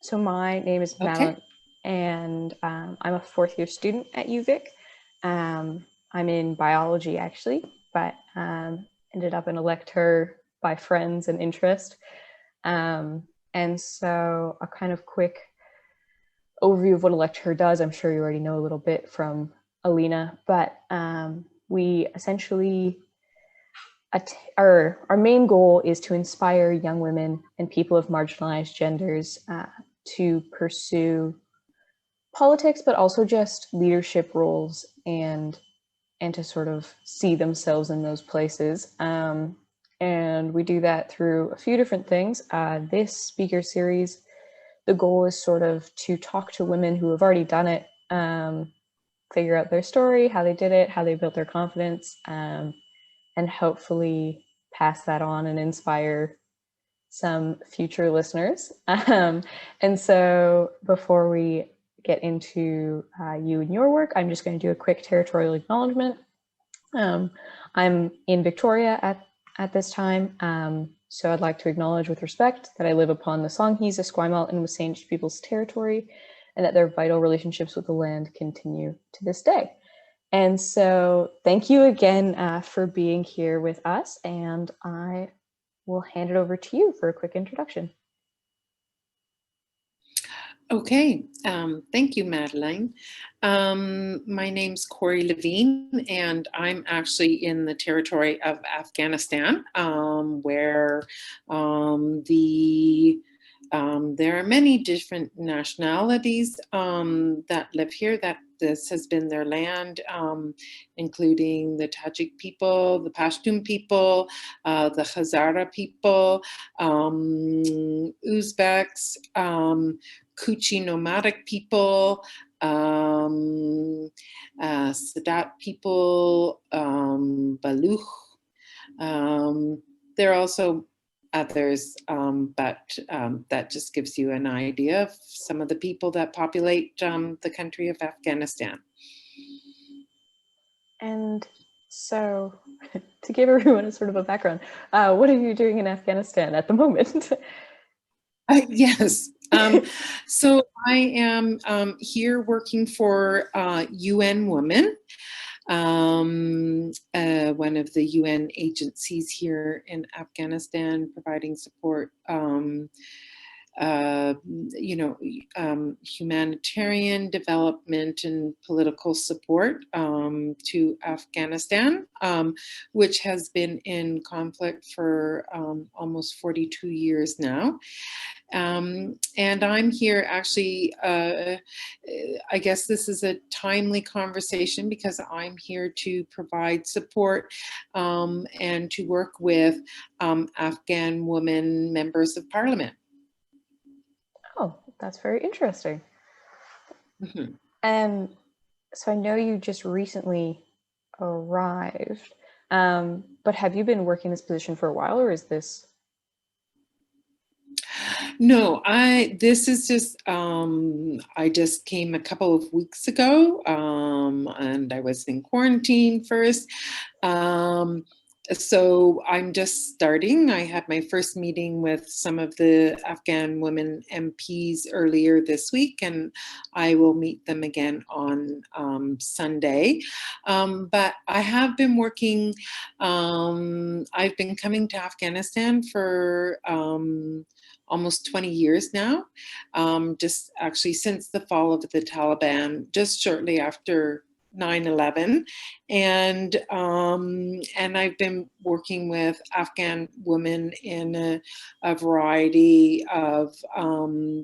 So my name is Okay. Madeline, and I'm a fourth year student at UVic. I'm in biology actually, but ended up an elector by friends and interest. And so a kind of quick overview of what a lecturer does. I'm sure you already know a little bit from Alina, but we essentially our main goal is to inspire young women and people of marginalized genders to pursue politics, but also just leadership roles and to sort of see themselves in those places. And we do that through a few different things. This speaker series, the goal is sort of to talk to women who have already done it, figure out their story, how they did it, how they built their confidence, and hopefully pass that on and inspire some future listeners. And so before we get into you and your work, I'm just going to do a quick territorial acknowledgement. I'm in Victoria at this time, so I'd like to acknowledge with respect that I live upon the Songhees, Esquimalt, and Wasanish people's territory, and that their vital relationships with the land continue to this day. And so thank you again for being here with us, and I will hand it over to you for a quick introduction. Okay. Thank you, Madeline. My name's Corey Levine, and I'm actually in the territory of Afghanistan, where there are many different nationalities that live here, that this has been their land, including the Tajik people, the Pashtun people, the Hazara people, Uzbeks, Kuchi nomadic people, Sadat people, Baluch. There are also others, but that just gives you an idea of some of the people that populate the country of Afghanistan. And so, to give everyone a sort of a background, what are you doing in Afghanistan at the moment? Yes. So I am here working for UN Women, one of the UN agencies here in Afghanistan, providing support, humanitarian development and political support to Afghanistan, which has been in conflict for almost 42 years now. And I'm here actually, I guess this is a timely conversation because I'm here to provide support and to work with Afghan women members of parliament. Oh, that's very interesting. Mm-hmm. And so I know you just recently arrived, but have you been working this position for a while, or is this? No, this is just, I just came a couple of weeks ago, and I was in quarantine first. So I'm just starting. I had my first meeting with some of the Afghan women MPs earlier this week, and I will meet them again on Sunday. But I have been working, I've been coming to Afghanistan for almost 20 years now, just actually since the fall of the Taliban, just shortly after 9/11, and I've been working with Afghan women in a variety of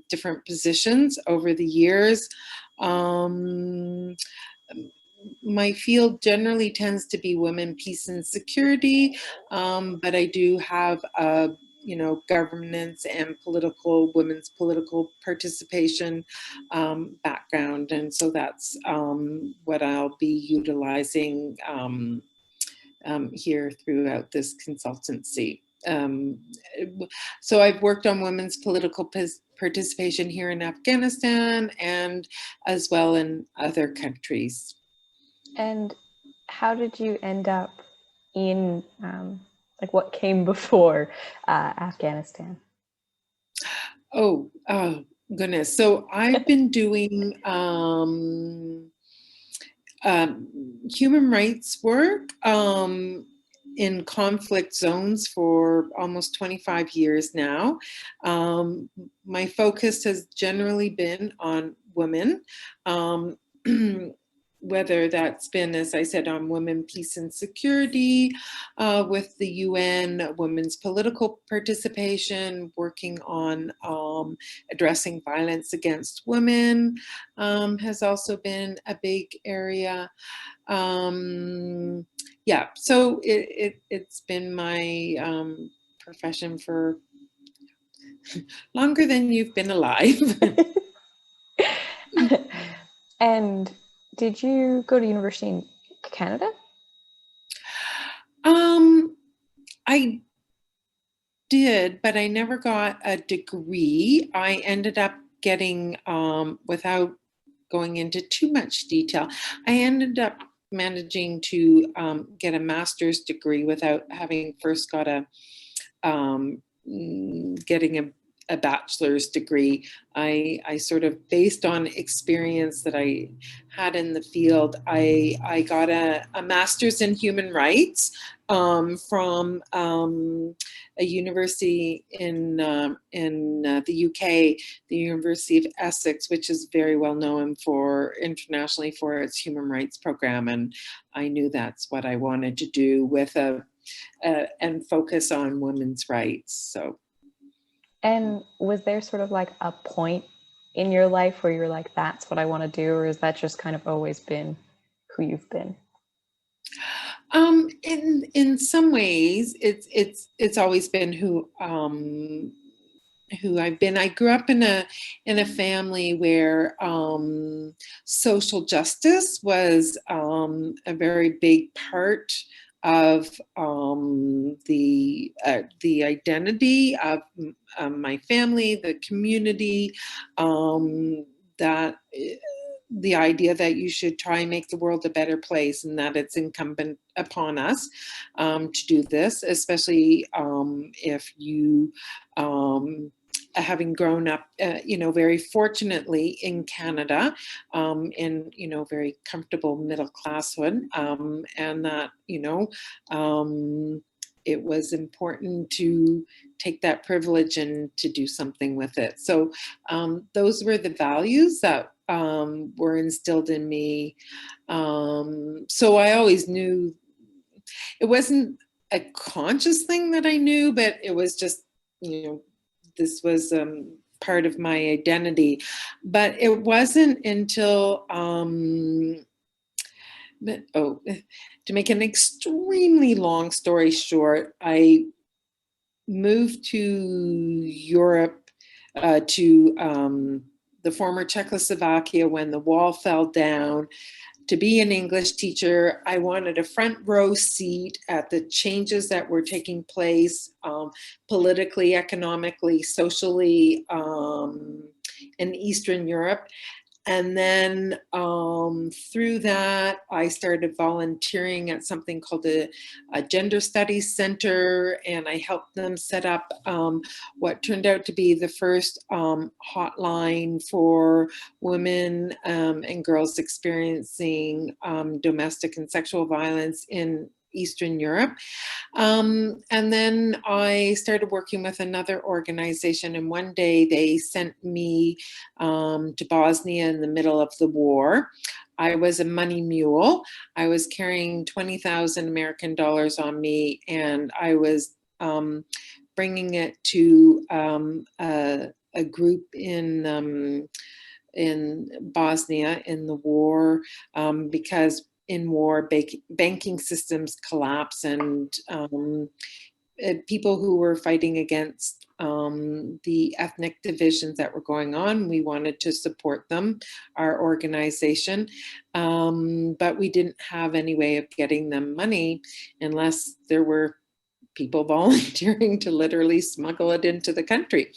different positions over the years. My field generally tends to be women, peace, and security, but I do have a governance and women's political participation background. And so that's what I'll be utilizing here throughout this consultancy. So I've worked on women's political participation here in Afghanistan and as well in other countries. And how did you end up in, what came before Afghanistan? Oh, Goodness. So I've been doing human rights work in conflict zones for almost 25 years now. My focus has generally been on women. Um, whether that's been, as I said, on women, peace and security with the UN, women's political participation, working on addressing violence against women has also been a big area. Yeah, so it's been my profession for longer than you've been alive. And did you go to university in Canada? I did, but I never got a degree. I ended up getting, without going into too much detail, I ended up managing to get a master's degree without having first got getting a bachelor's degree. I sort of, based on experience that I had in the field, I got a master's in human rights from a university in the UK, the University of Essex, which is very well known for internationally for its human rights program. And I knew that's what I wanted to do with and focus on women's rights. So. And was there sort of like a point in your life where you're like, that's what I want to do? Or is that just kind of always been who you've been? In some ways, it's always been who I've been. I grew up in a family where social justice was a very big part of the identity of my family, the community, that the idea that you should try and make the world a better place, and that it's incumbent upon us to do this, especially if you having grown up, very fortunately in Canada, in, very comfortable middle classhood, and that, it was important to take that privilege and to do something with it. So those were the values that were instilled in me. So I always knew it wasn't a conscious thing that I knew, but it was just, this was part of my identity. But it wasn't until, to make an extremely long story short, I moved to Europe, to the former Czechoslovakia when the wall fell down, to be an English teacher. I wanted a front row seat at the changes that were taking place politically, economically, socially in Eastern Europe. And then through that, I started volunteering at something called a Gender Studies Center, and I helped them set up what turned out to be the first hotline for women and girls experiencing domestic and sexual violence in Eastern Europe. And then I started working with another organization, and one day they sent me to Bosnia in the middle of the war. I was a money mule. I was carrying 20,000 American dollars on me, and I was bringing it to a group in Bosnia in the war, because in war, banking systems collapse, and people who were fighting against the ethnic divisions that were going on, we wanted to support them, our organization, but we didn't have any way of getting them money unless there were people volunteering to literally smuggle it into the country.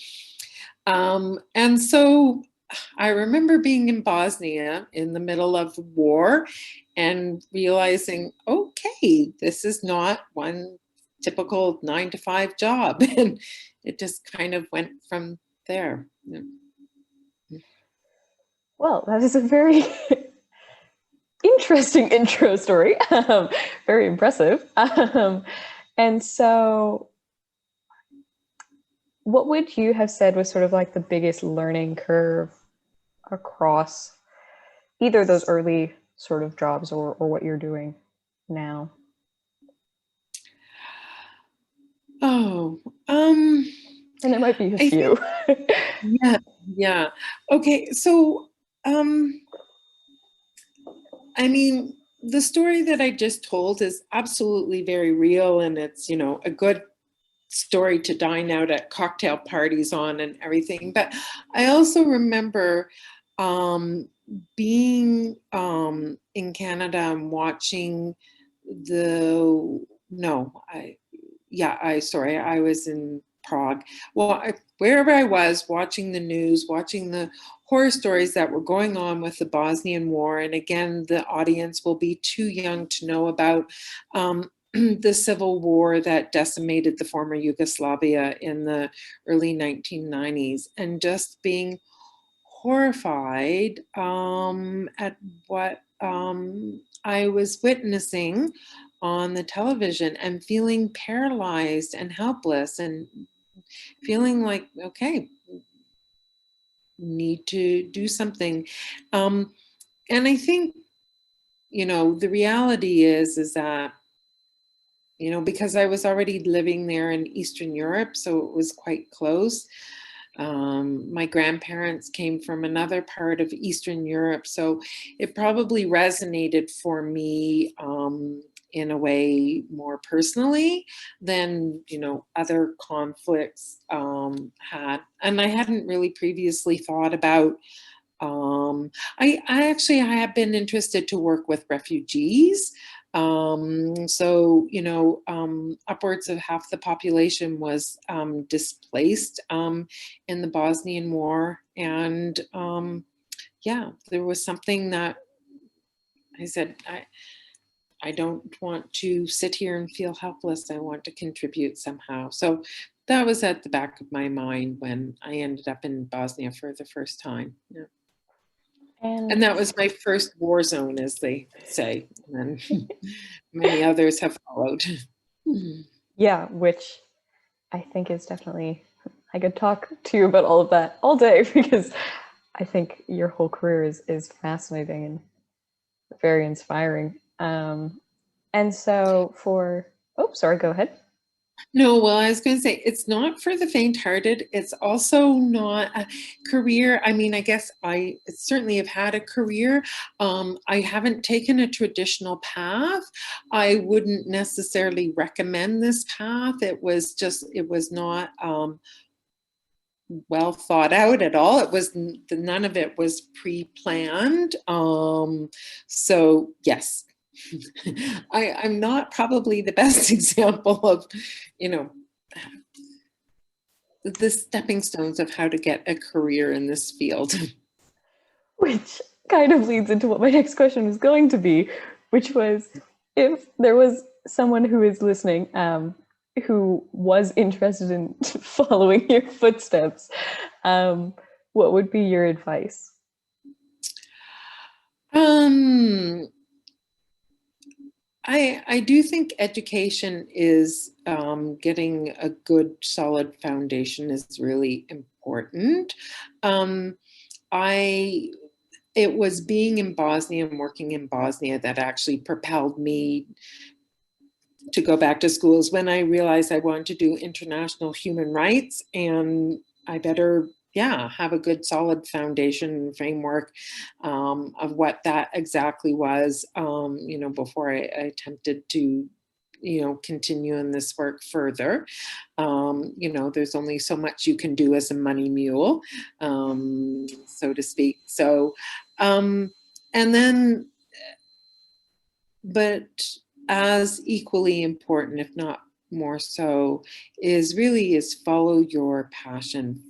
And so I remember being in Bosnia in the middle of the war and realizing, okay, this is not one typical 9-to-5 job. And it just kind of went from there. Well, that is a very interesting intro story. Very impressive. And so, what would you have said was sort of like the biggest learning curve across either those early sort of jobs or what you're doing now? Oh, And it might be a I few. think, yeah. Okay, so, I mean, the story that I just told is absolutely very real, and it's, a good story to dine out at cocktail parties on and everything. But I also remember being in Canada and watching the no, I was in Prague. Well, wherever I was, watching the news, watching the horror stories that were going on with the Bosnian War. And again, the audience will be too young to know about the civil war that decimated the former Yugoslavia in the early 1990s, and just being horrified at what I was witnessing on the television, and feeling paralyzed and helpless, and feeling like, okay, need to do something. And I think, the reality is that, because I was already living there in Eastern Europe, so it was quite close. My grandparents came from another part of Eastern Europe, so it probably resonated for me in a way more personally than other conflicts had. And I hadn't really previously thought about. I have been interested to work with refugees. Upwards of half the population was displaced in the Bosnian War. And there was something that I said, I don't want to sit here and feel helpless. I want to contribute somehow. So that was at the back of my mind when I ended up in Bosnia for the first time. Yeah. And that was my first war zone, as they say. And many others have followed. Yeah, which I think is definitely, I could talk to you about all of that all day because I think your whole career is fascinating and very inspiring. And so sorry, go ahead. No, well, I was going to say, it's not for the faint-hearted. It's also not a career. I mean, I guess I certainly have had a career. I haven't taken a traditional path. I wouldn't necessarily recommend this path. It was not well thought out at all. None of it was pre-planned. So yes, I'm not probably the best example of, the stepping stones of how to get a career in this field. Which kind of leads into what my next question was going to be, which was if there was someone who is listening who was interested in following your footsteps, what would be your advice? I do think education is getting a good solid foundation is really important. It was being in Bosnia and working in Bosnia that actually propelled me to go back to schools when I realized I wanted to do international human rights, and I better have a good solid foundation framework of what that exactly was, before I attempted to continue in this work further. There's only so much you can do as a money mule, so to speak. So, and then, but as equally important, if not more so, is follow your passion.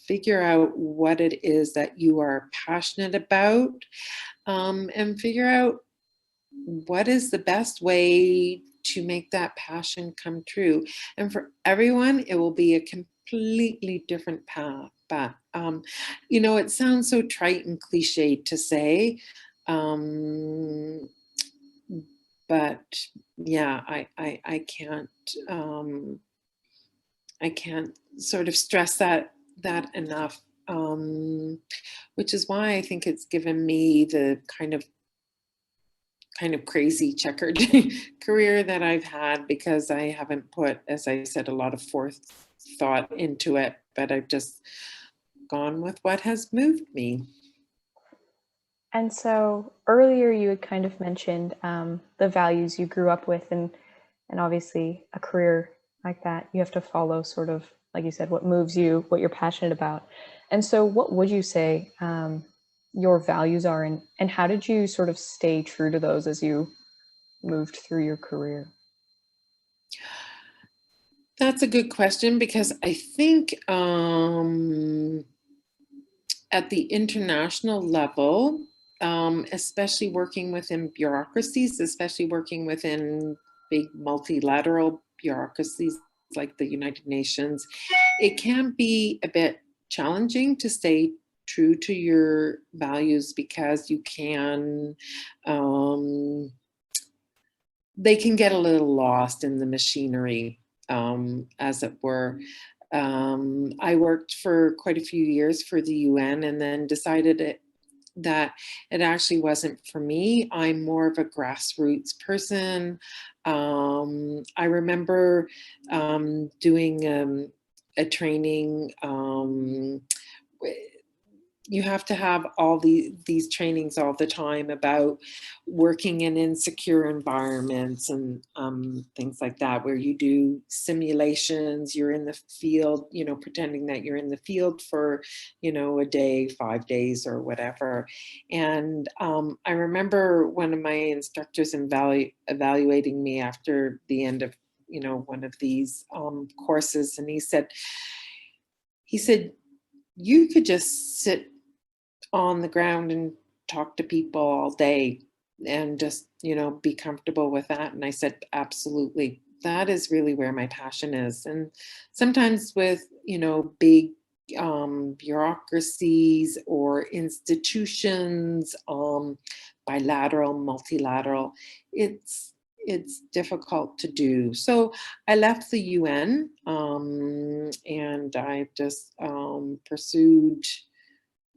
Figure out what it is that you are passionate about, and figure out what is the best way to make that passion come true. And for everyone, it will be a completely different path. But, you know, it sounds so trite and cliche to say, um, but yeah, I can't sort of stress that enough, which is why I think it's given me the kind of crazy checkered career that I've had, because I haven't put, as I said, a lot of forethought into it, but I've just gone with what has moved me. And so earlier you had kind of mentioned the values you grew up with, and obviously a career like that, you have to follow sort of, like you said, what moves you, what you're passionate about. And so what would you say your values are, and how did you sort of stay true to those as you moved through your career? That's a good question, because I think at the international level, especially working within bureaucracies, especially working within big multilateral bureaucracies like the United Nations, it can be a bit challenging to stay true to your values, because you can, they can get a little lost in the machinery, as it were. I worked for quite a few years for the UN, and then decided that it actually wasn't for me. I'm more of a grassroots person. I remember doing a training. You have to have all these trainings all the time about working in insecure environments, and things like that, where you do simulations, you're in the field, you know, pretending that you're in the field for, you know, a day, 5 days or whatever. And I remember one of my instructors evaluating me after the end of, you know, one of these courses, and he said, you could just sit on the ground and talk to people all day and just, you know, be comfortable with that. And I said, absolutely. That is really where my passion is. And sometimes with, you know, big bureaucracies or institutions, bilateral, multilateral, it's difficult to do. So I left the UN, and I just pursued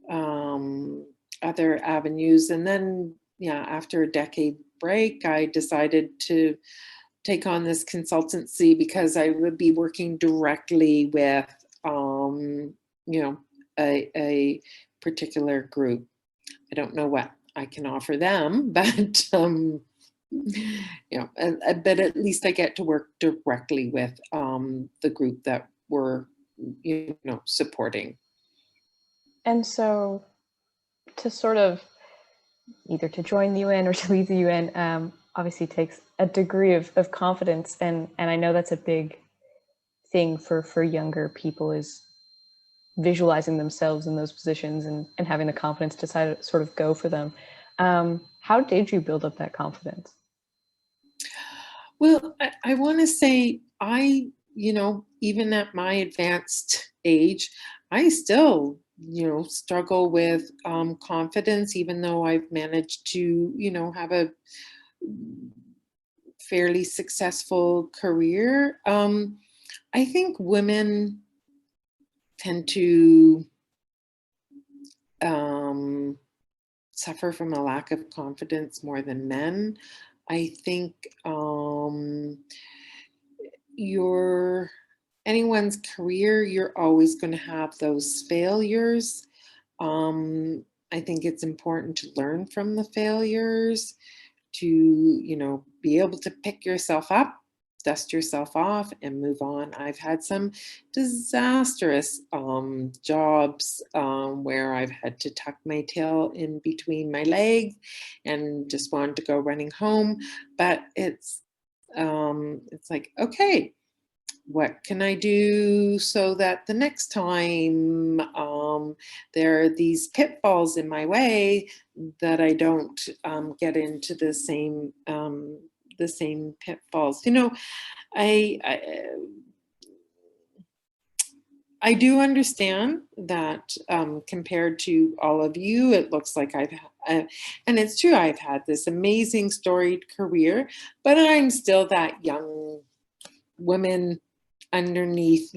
um, other avenues. And then, yeah, after a decade break, I decided to take on this consultancy, because I would be working directly with, you know, a particular group. I don't know what I can offer them, but you know, but at least I get to work directly with the group that we're, you know, supporting. And so to sort of either to join the UN or to leave the UN obviously takes a degree of confidence, and I know that's a big thing for younger people, is visualizing themselves in those positions, and having the confidence to sort of go for them. How did you build up that confidence? Well, I want to say you know, even at my advanced age, I still, you know, struggle with confidence, even though I've managed to, you know, have a fairly successful career. I think women tend to um, suffer from a lack of confidence more than men. I think your anyone's career, you're always going to have those failures. I think it's important to learn from the failures, to, you know, be able to pick yourself up, dust yourself off, and move on. I've had some disastrous jobs where I've had to tuck my tail in between my legs and just wanted to go running home. But it's like, okay, what can I do so that the next time there are these pitfalls in my way, that I don't get into the same pitfalls. You know, I I do understand that compared to all of you, it looks like and it's true, I've had this amazing storied career, but I'm still that young woman underneath,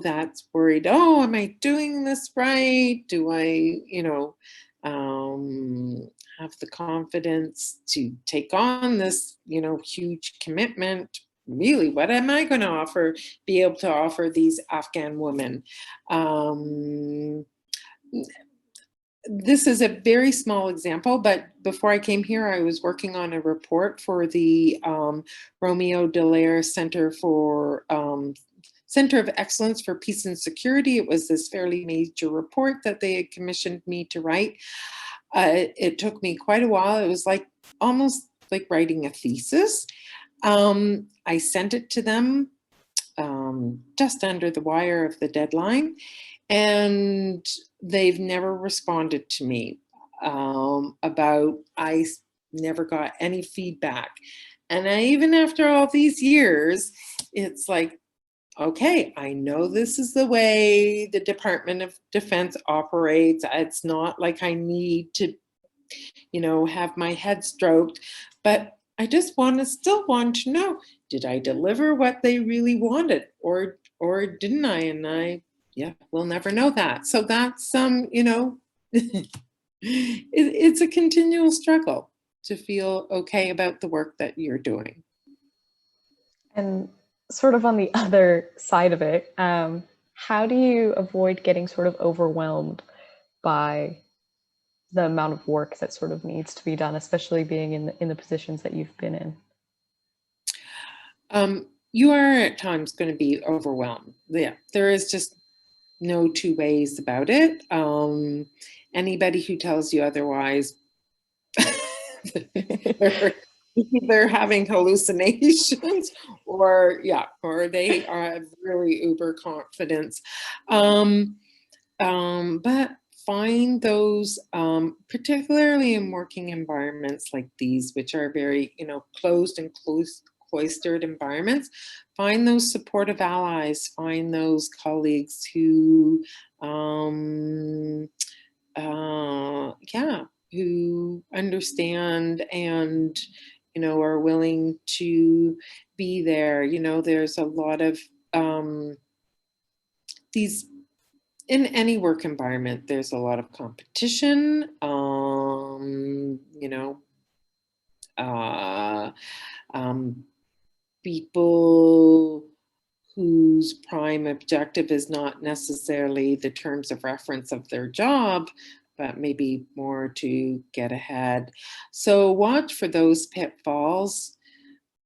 that's worried, oh, am I doing this right? Do I, have the confidence to take on this, huge commitment? Really, what am I going to be able to offer these Afghan women? This is a very small example, but before I came here, I was working on a report for the Romeo Dallaire Center of Excellence for Peace and Security. It was this fairly major report that they had commissioned me to write. It took me quite a while. It was almost like writing a thesis. I sent it to them just under the wire of the deadline, and they've never responded to me I never got any feedback. And even after all these years, it's like, okay, I know this is the way the Department of Defense operates. It's not like I need to, have my head stroked, but I just still want to know, did I deliver what they really wanted, or didn't I? And we'll never know that. So that's it's a continual struggle to feel okay about the work that you're doing. And sort of on the other side of it, how do you avoid getting sort of overwhelmed by the amount of work that sort of needs to be done, especially being in the positions that you've been in? You are at times going to be overwhelmed. Yeah, there is just no two ways about it. Anybody who tells you otherwise, they're having hallucinations, or they are really uber confidence. But find those, particularly in working environments like these, which are very, closed and cloistered environments, find those supportive allies, find those colleagues who, who understand and, are willing to be there. There's a lot of these, in any work environment, there's a lot of competition. People whose prime objective is not necessarily the terms of reference of their job, but maybe more to get ahead. So watch for those pitfalls.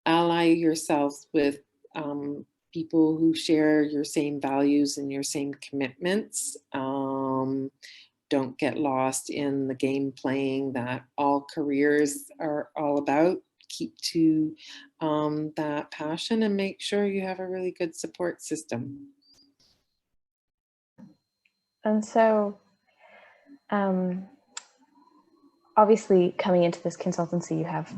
Ally yourself with people who share your same values and your same commitments. Don't get lost in the game playing that all careers are all about. Keep to that passion and make sure you have a really good support system. And so, obviously, coming into this consultancy, you have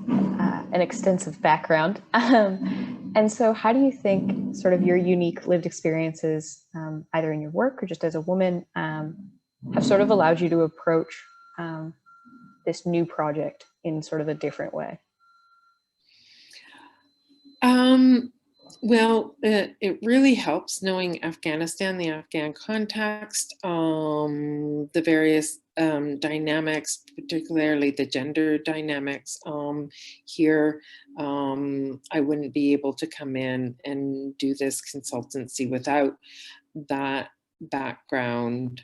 an extensive background. And so how do you think sort of your unique lived experiences, either in your work or just as a woman, have sort of allowed you to approach this new project in sort of a different way? Well, it really helps knowing Afghanistan, the Afghan context, the various dynamics, particularly the gender dynamics here. I wouldn't be able to come in and do this consultancy without that background.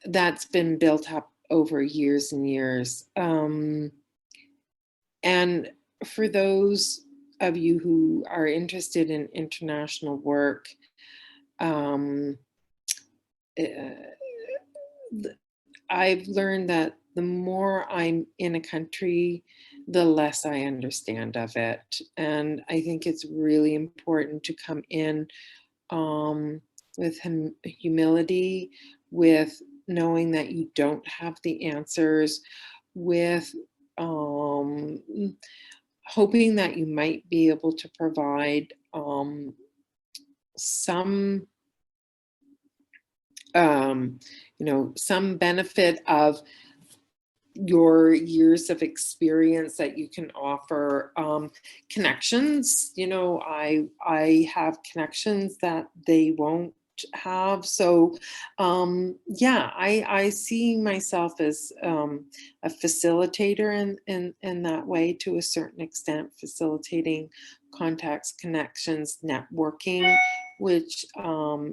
That's been built up over years and years. And for those of you who are interested in international work, I've learned that the more I'm in a country, the less I understand of it. And I think it's really important to come in with humility, with knowing that you don't have the answers, with hoping that you might be able to provide some some benefit of your years of experience that you can offer. Connections, I have connections that they won't have. So yeah, I see myself as a facilitator in that way, to a certain extent, facilitating contacts, connections, networking, which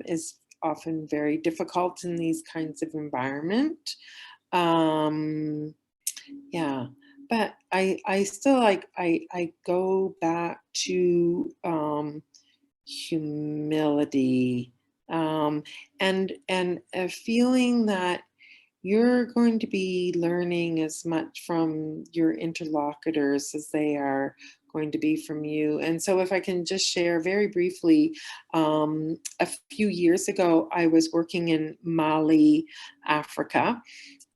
is often very difficult in these kinds of environment. Yeah, but I still I go back to humility, and a feeling that you're going to be learning as much from your interlocutors as they are going to be from you. And so if I can just share very briefly, a few years ago, I was working in Mali, Africa,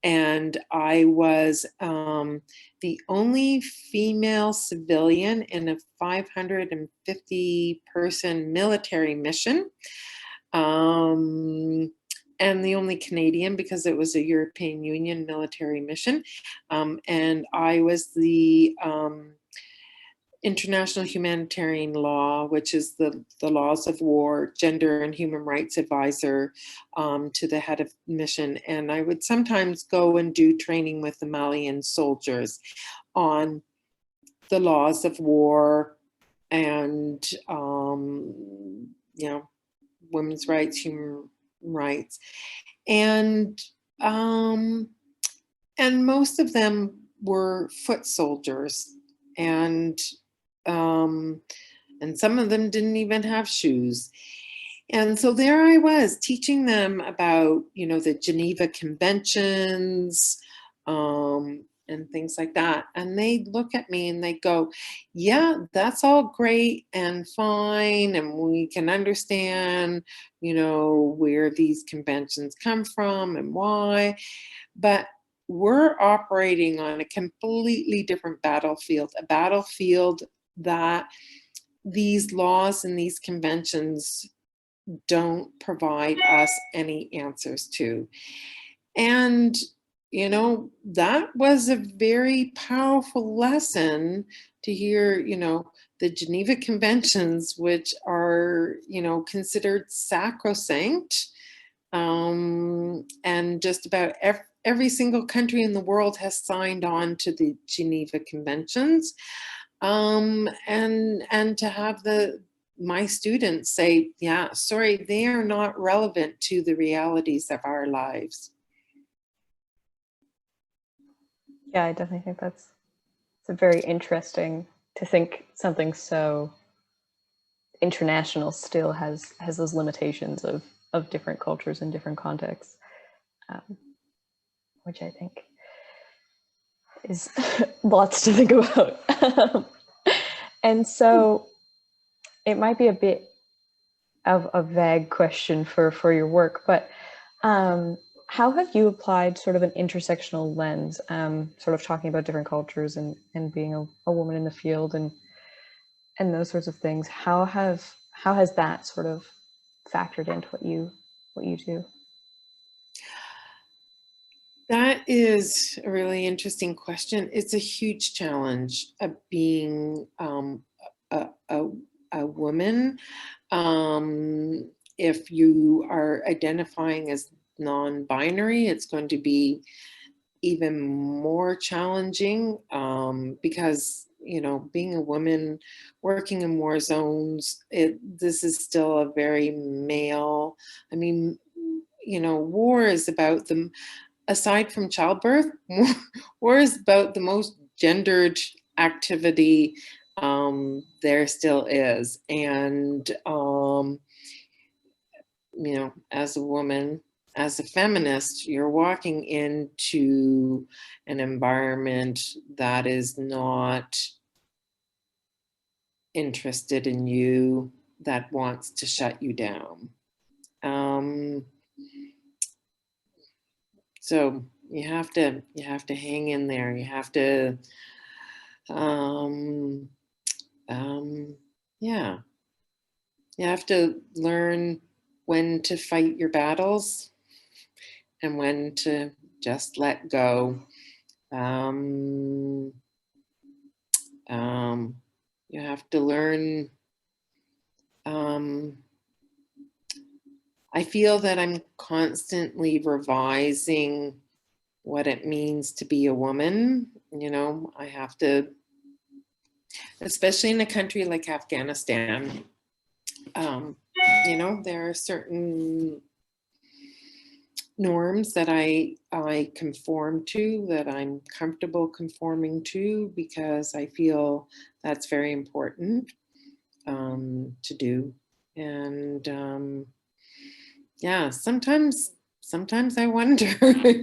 and I was the only female civilian in a 550 person military mission, and the only Canadian because it was a European Union military mission. And I was the international humanitarian law, which is the laws of war, gender and human rights advisor to the head of mission. And I would sometimes go and do training with the Malian soldiers on the laws of war and, women's rights, human rights. And most of them were foot soldiers, and some of them didn't even have shoes. And so there I was teaching them about, the Geneva Conventions, and things like that. And they look at me and they go, yeah, that's all great and fine. And we can understand, where these conventions come from and why. But we're operating on a completely different battlefield, a battlefield that these laws and these conventions don't provide us any answers to. And, that was a very powerful lesson to hear, the Geneva Conventions, which are, considered sacrosanct. And just about every single country in the world has signed on to the Geneva Conventions. And to have my students say, yeah, sorry, they are not relevant to the realities of our lives. Yeah, I definitely think it's very interesting to think something so international still has those limitations of different cultures and different contexts, which I think is lots to think about. And so it might be a bit of a vague question for your work, but how have you applied sort of an intersectional lens, sort of talking about different cultures and being a woman in the field and those sorts of things? How has that sort of factored into what you do? That is a really interesting question. It's a huge challenge of being a woman. If you are identifying as non-binary, it's going to be even more challenging because, being a woman working in war zones, this is still a very male. I mean, war is about aside from childbirth, war is about the most gendered activity there still is. And, as a woman, as a feminist, you're walking into an environment that is not interested in you, that wants to shut you down. So you have to hang in there. You have to, yeah. You have to learn when to fight your battles and when to just let go. Um, you have to learn. I feel that I'm constantly revising what it means to be a woman. You know, I have to, especially in a country like Afghanistan, you know, there are certain norms that I conform to, that I'm comfortable conforming to, because I feel that's very important to do. And yeah, sometimes I wonder,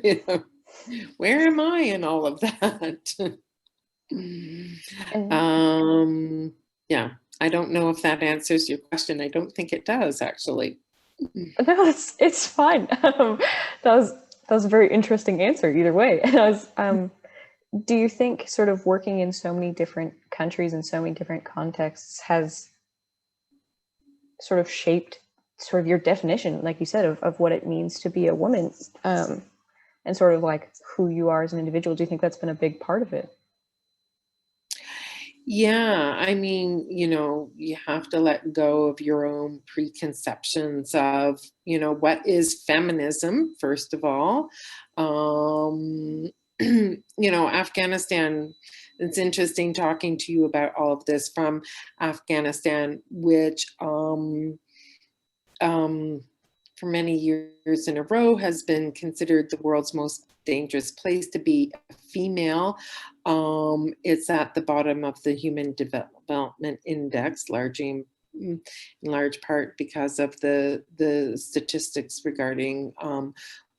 you know, where am I in all of that? And Yeah, I don't know if that answers your question. I don't think it does, actually. no, it's fine. That was a very interesting answer either way. And do you think sort of working in so many different countries and so many different contexts has sort of shaped sort of your definition, like you said, of what it means to be a woman, and sort of like who you are as an individual? Do you think that's been a big part of it? Yeah, I mean, you know, you have to let go of your own preconceptions of, you know, what is feminism, first of all. You know, Afghanistan, it's interesting talking to you about all of this from Afghanistan, which um, for many years in a row has been considered the world's most dangerous place to be a female. It's at the bottom of the Human Development Index, largely in large part because of the statistics regarding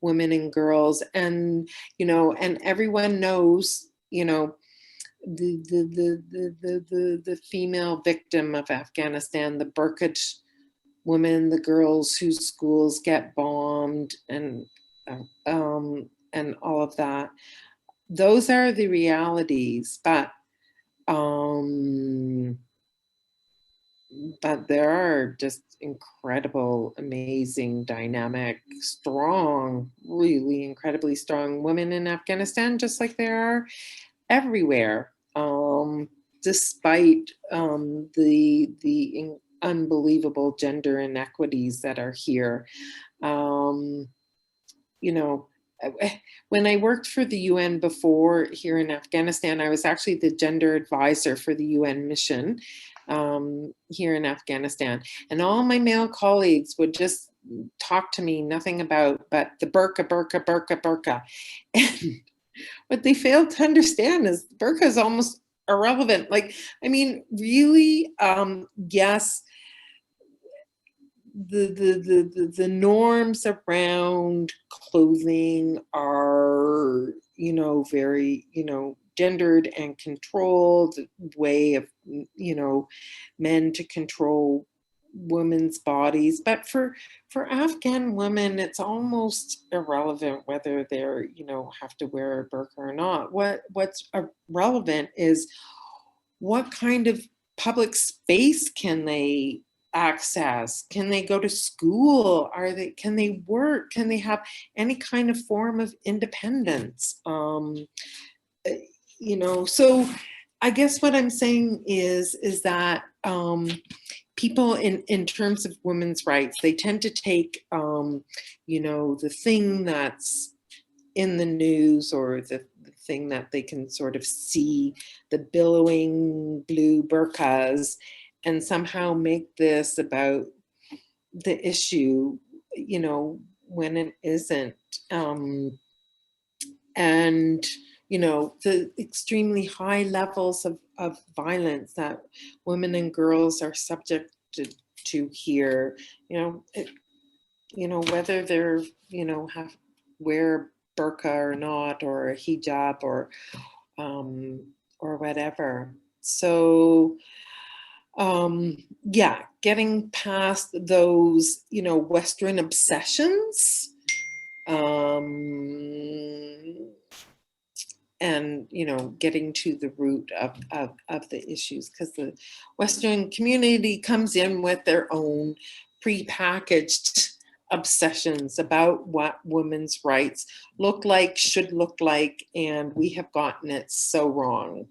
women and girls, and you know, and everyone knows, you know, the female victim of Afghanistan, the burqa women, the girls whose schools get bombed, and all of that. Those are the realities, um, but there are just incredible, amazing, dynamic, strong, really incredibly strong women in Afghanistan, just like there are everywhere. Despite the unbelievable gender inequities that are here. Um, you know, when I worked for the UN before here in Afghanistan, I was actually the gender advisor for the UN mission here in Afghanistan. And all my male colleagues would just talk to me nothing about but the burqa, burqa, burqa, burqa. And what they fail to understand is burqa is almost irrelevant. Like, I mean, really, yes, the norms around clothing are, you know, very, you know, gendered and controlled way of, you know, men to control women's bodies. But for Afghan women, it's almost irrelevant whether they're, you know, have to wear a burqa or not. What's relevant is what kind of public space can they access? Can they go to school? Can they work? Can they have any kind of form of independence? You know, so I guess what I'm saying is that people in terms of women's rights, they tend to take you know, the thing that's in the news, or the thing that they can sort of see, the billowing blue burqas, and somehow make this about the issue, you know, when it isn't. And you know, the extremely high levels of violence that women and girls are subjected to here, you know, whether they're, you know, have wear burqa or not, or a hijab, or whatever. So yeah, getting past those, you know, Western obsessions, um, and getting to the root of the issues, because the Western community comes in with their own prepackaged obsessions about what women's rights look like, should look like, and we have gotten it so wrong.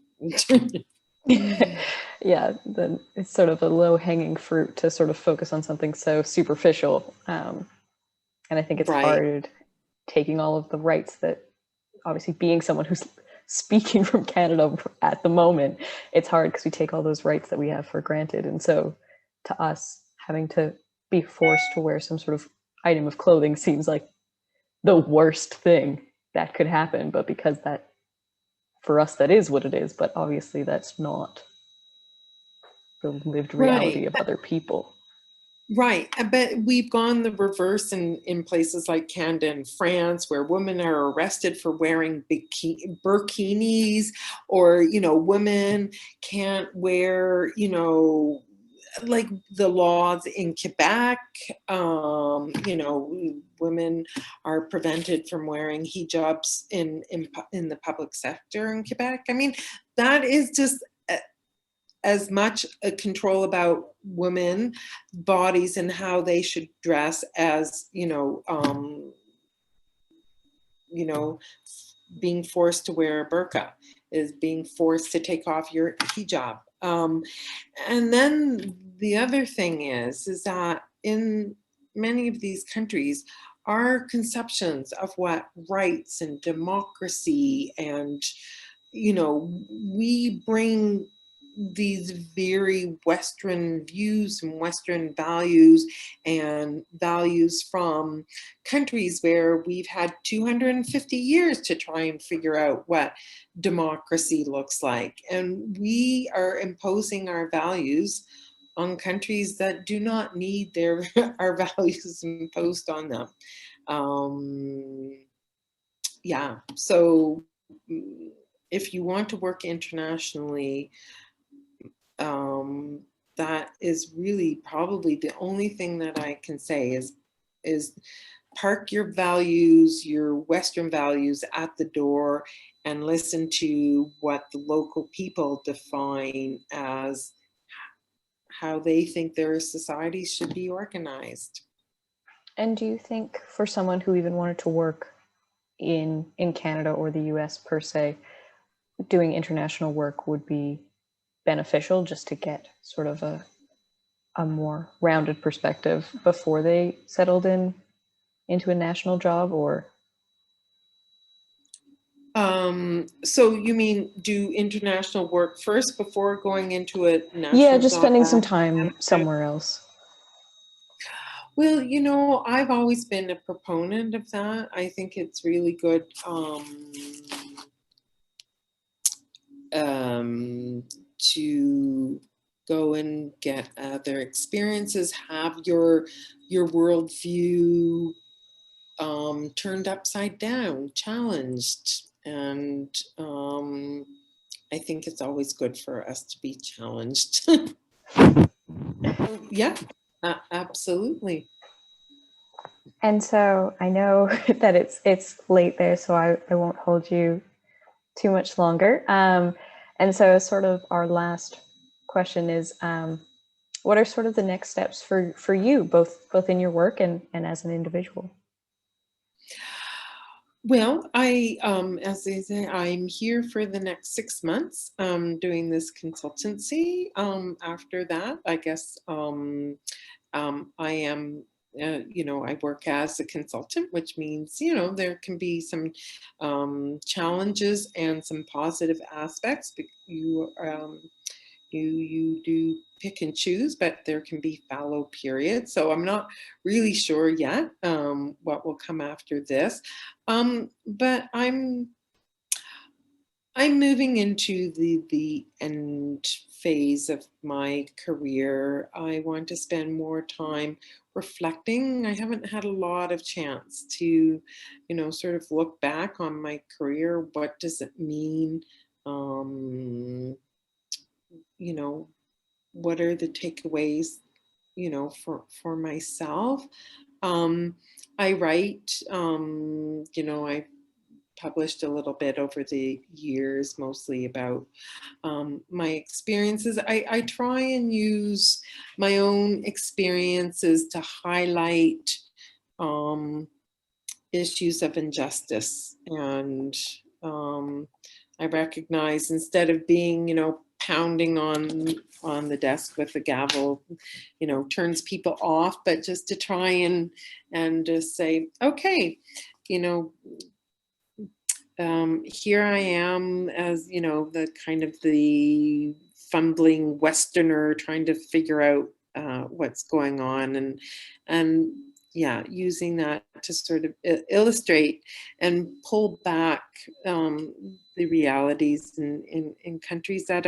Yeah, then it's sort of a low-hanging fruit to sort of focus on something so superficial. And I think it's Right. hard taking all of the rights that, obviously being someone who's speaking from Canada at the moment, it's hard because we take all those rights that we have for granted. And so to us, having to be forced to wear some sort of item of clothing seems like the worst thing that could happen. But because that, for us, that is what it is. But obviously that's not the lived reality of other people. Right. But we've gone the reverse in places like Canada and France, where women are arrested for wearing bikinis, or, women can't wear, like the laws in Quebec, women are prevented from wearing hijabs in the public sector in Quebec. I mean, that is just as much a control about women bodies and how they should dress as being forced to wear a burqa, is being forced to take off your hijab. And then the other thing is that in many of these countries, our conceptions of what rights and democracy and, we bring these very Western views and Western values, and values from countries where we've had 250 years to try and figure out what democracy looks like. And we are imposing our values on countries that do not need our values imposed on them. Yeah, so if you want to work internationally, that is really probably the only thing that I can say is park your values, your Western values, at the door, and listen to what the local people define as how they think their society should be organized. And do you think for someone who even wanted to work in Canada or the US per se, doing international work would be beneficial just to get sort of a more rounded perspective before they settled into a national job? Or so you mean do international work first before going into a national yeah, just job? spending some time somewhere else. Well, I've always been a proponent of that. I think it's really good to go and get other experiences, have your worldview turned upside down, challenged, and I think it's always good for us to be challenged. Yeah, absolutely. And so I know that it's late there, so I won't hold you too much longer. And so sort of our last question is, what are sort of the next steps for you, both in your work and as an individual? Well, as they say, I'm here for the next 6 months, doing this consultancy. After that, I guess I am, I work as a consultant, which means, there can be some challenges and some positive aspects. You do pick and choose, but there can be fallow periods. So I'm not really sure yet what will come after this. But I'm moving into the end phase of my career. I want to spend more time reflecting. I haven't had a lot of chance to, sort of look back on my career. What does it mean? What are the takeaways, for myself? I write, I published a little bit over the years, mostly about my experiences. I try and use my own experiences to highlight issues of injustice. And I recognize, instead of being, pounding on the desk with the gavel, turns people off, but just to try and just say, okay, here I am as, the kind of the fumbling Westerner trying to figure out what's going on, and yeah, using that to sort of illustrate and pull back the realities in countries that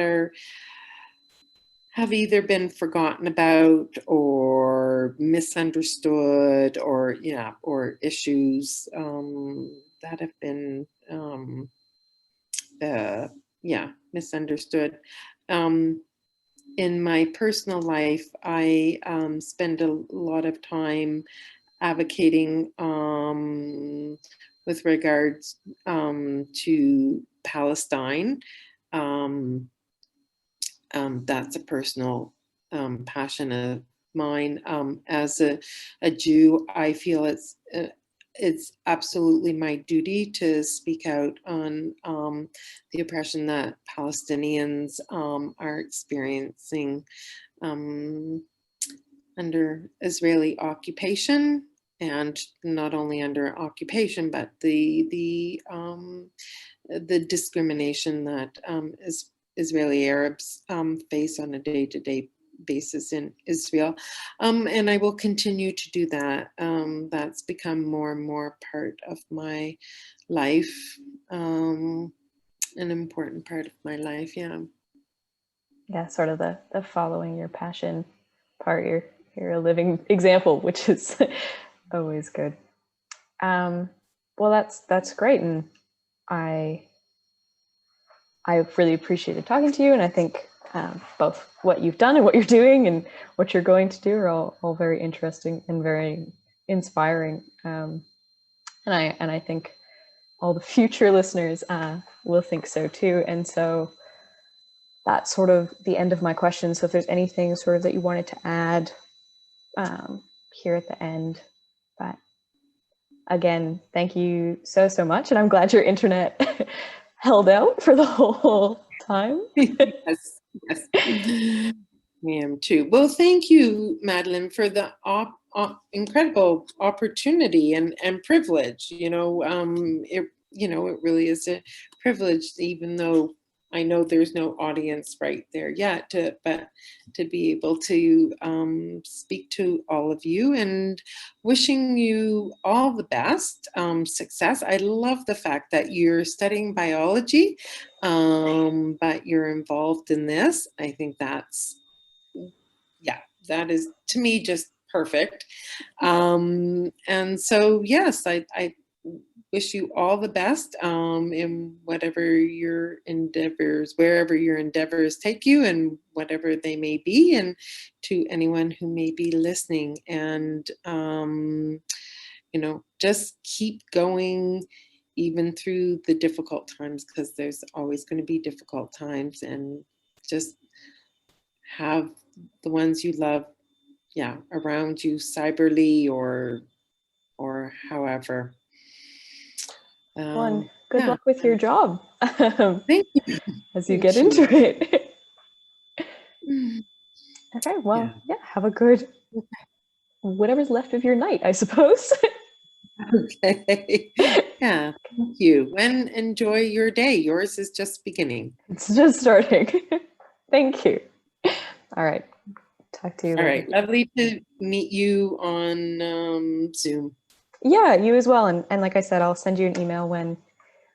have either been forgotten about or misunderstood, or issues that have been misunderstood. In my personal life, I spend a lot of time advocating with regards to Palestine. That's a personal passion of mine. As a Jew, I feel it's absolutely my duty to speak out on the oppression that Palestinians are experiencing under Israeli occupation, and not only under occupation, but the discrimination that Israeli Arabs face on a day-to-day basis in Israel. And I will continue to do that. That's become more and more part of my life, an important part of my life, yeah. Yeah, sort of the following your passion part. You're a living example, which is always good. Well, that's great, and I really appreciated talking to you, and I think both what you've done and what you're doing and what you're going to do are all very interesting and very inspiring. And I think all the future listeners will think so too. And so that's sort of the end of my questions. So if there's anything sort of that you wanted to add here at the end, but again, thank you so much. And I'm glad your internet held out for the whole time. Yes. I am too. Well, thank you, Madeline, for the incredible opportunity and privilege. It really is a privilege, even though I know there's no audience right there yet, but to be able to speak to all of you, and wishing you all the best success. I love the fact that you're studying biology, but you're involved in this. I think that is, to me, just perfect. And so, yes, I wish you all the best in whatever your endeavors, wherever your endeavors take you, and whatever they may be, and to anyone who may be listening. And, just keep going even through the difficult times, because there's always going to be difficult times, and just have the ones you love, around you, cyberly or however. Well, good luck with your job. Thank you. As you get into it. Okay, well, have a good, whatever's left of your night, I suppose. Okay. Yeah, thank you. And enjoy your day. Yours is just beginning. It's just starting. Thank you. All right. Talk to you later. All right. Lovely to meet you on Zoom. Yeah, you as well. And like I said, I'll send you an email when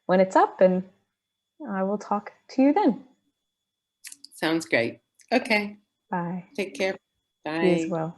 it's up, and I will talk to you then. Sounds great. Okay. Bye. Take care. Bye. You as well.